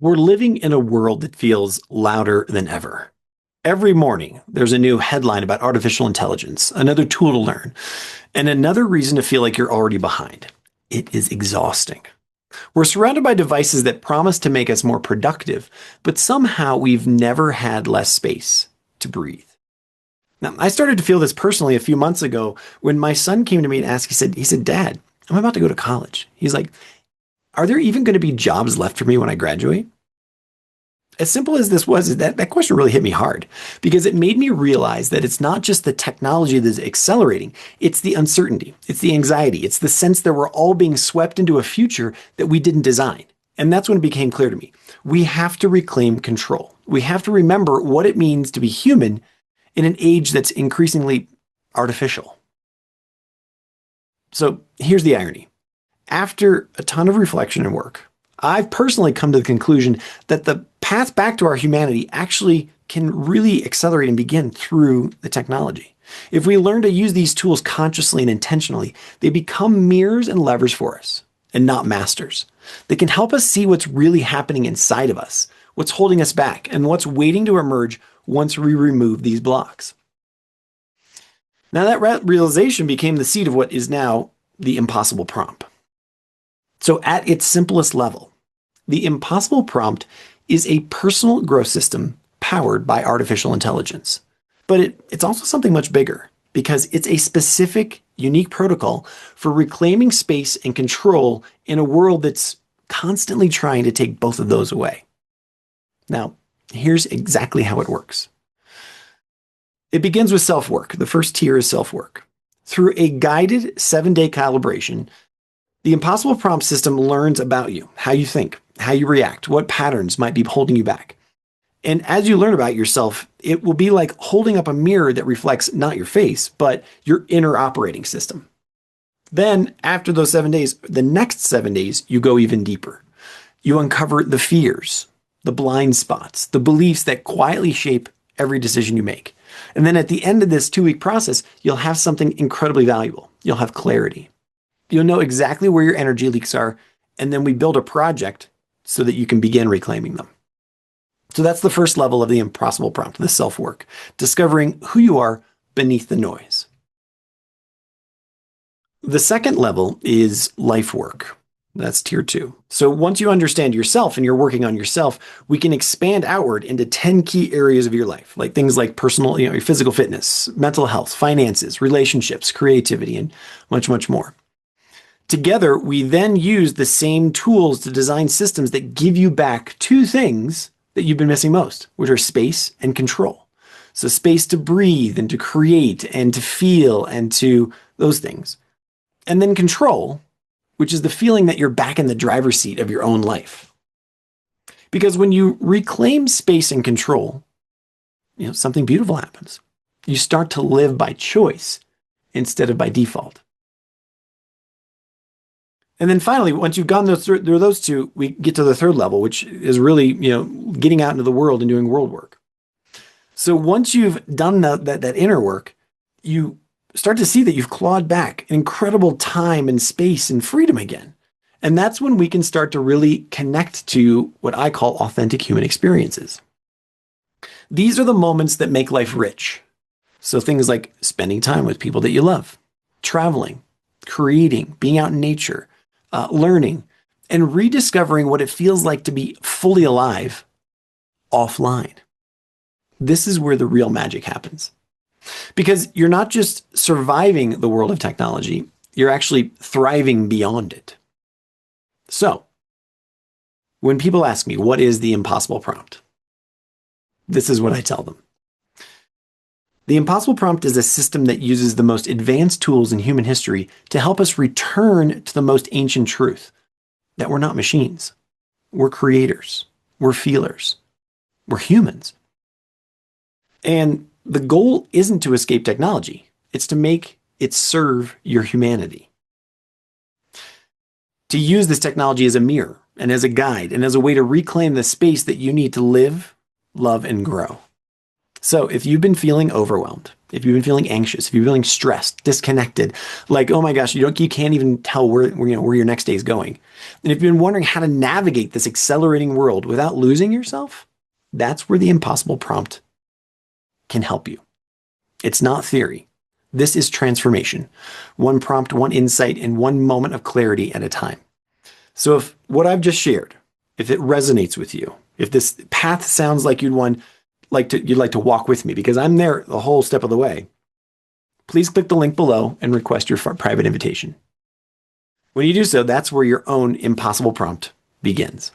We're living in a world that feels louder than ever. Every morning, there's a new headline about artificial intelligence, another tool to learn, and another reason to feel like you're already behind. It is exhausting. We're surrounded by devices that promise to make us more productive, but somehow we've never had less space to breathe. Now, I started to feel this personally a few months ago when my son came to me and asked, he said, Dad, I'm about to go to college. He's like, are there even going to be jobs left for me when I graduate? As simple as this was, that question really hit me hard because it made me realize that it's not just the technology that's accelerating, it's the uncertainty, it's the anxiety, it's the sense that we're all being swept into a future that we didn't design. And that's when it became clear to me. We have to reclaim control. We have to remember what it means to be human in an age that's increasingly artificial. So here's the irony. After a ton of reflection and work, I've personally come to the conclusion that the path back to our humanity actually can really accelerate and begin through the technology. If we learn to use these tools consciously and intentionally, they become mirrors and levers for us and not masters. They can help us see what's really happening inside of us, what's holding us back, and what's waiting to emerge once we remove these blocks. Now, that realization became the seed of what is now the impossible prompt. So at its simplest level, the impossible prompt is a personal growth system powered by artificial intelligence. But it's also something much bigger because it's a specific, unique protocol for reclaiming space and control in a world that's constantly trying to take both of those away. Now, here's exactly how it works. It begins with self-work. The first tier is self-work. Through a guided 7-day calibration, the impossible prompt system learns about you, how you think, how you react, what patterns might be holding you back. And as you learn about yourself, it will be like holding up a mirror that reflects not your face, but your inner operating system. Then, after those 7 days, the next 7 days, you go even deeper. You uncover the fears, the blind spots, the beliefs that quietly shape every decision you make. And then at the end of this 2-week process, you'll have something incredibly valuable. You'll have clarity. You'll know exactly where your energy leaks are, and then we build a project so that you can begin reclaiming them. So that's the first level of the impossible prompt, the self-work, discovering who you are beneath the noise. The second level is life work. That's tier 2. So once you understand yourself and you're working on yourself, we can expand outward into 10 key areas of your life, like things like personal, your physical fitness, mental health, finances, relationships, creativity, and much, much more. Together, we then use the same tools to design systems that give you back 2 things that you've been missing most, which are space and control. So space to breathe and to create and to feel and to those things. And then control, which is the feeling that you're back in the driver's seat of your own life. Because when you reclaim space and control, something beautiful happens. You start to live by choice instead of by default. And then finally, once you've gone through those 2, we get to the third level, which is really, getting out into the world and doing world work. So once you've done that inner work, you start to see that you've clawed back incredible time and space and freedom again. And that's when we can start to really connect to what I call authentic human experiences. These are the moments that make life rich. So things like spending time with people that you love, traveling, creating, being out in nature, learning, and rediscovering what it feels like to be fully alive offline. This is where the real magic happens. Because you're not just surviving the world of technology, you're actually thriving beyond it. So, when people ask me, what is the impossible prompt? This is what I tell them. The impossible prompt is a system that uses the most advanced tools in human history to help us return to the most ancient truth, that we're not machines. We're creators. We're feelers. We're humans. And the goal isn't to escape technology. It's to make it serve your humanity. To use this technology as a mirror and as a guide and as a way to reclaim the space that you need to live, love, and grow. So if you've been feeling overwhelmed, if you've been feeling anxious, if you've been feeling stressed, disconnected, like, oh my gosh, you can't even tell where your next day is going. And if you've been wondering how to navigate this accelerating world without losing yourself, that's where the impossible prompt can help you. It's not theory. This is transformation. One prompt, one insight, and one moment of clarity at a time. So if what I've just shared, if it resonates with you, if this path sounds like you'd like to walk with me, because I'm there the whole step of the way, please click the link below and request your private invitation. When you do so, that's where your own impossible prompt begins.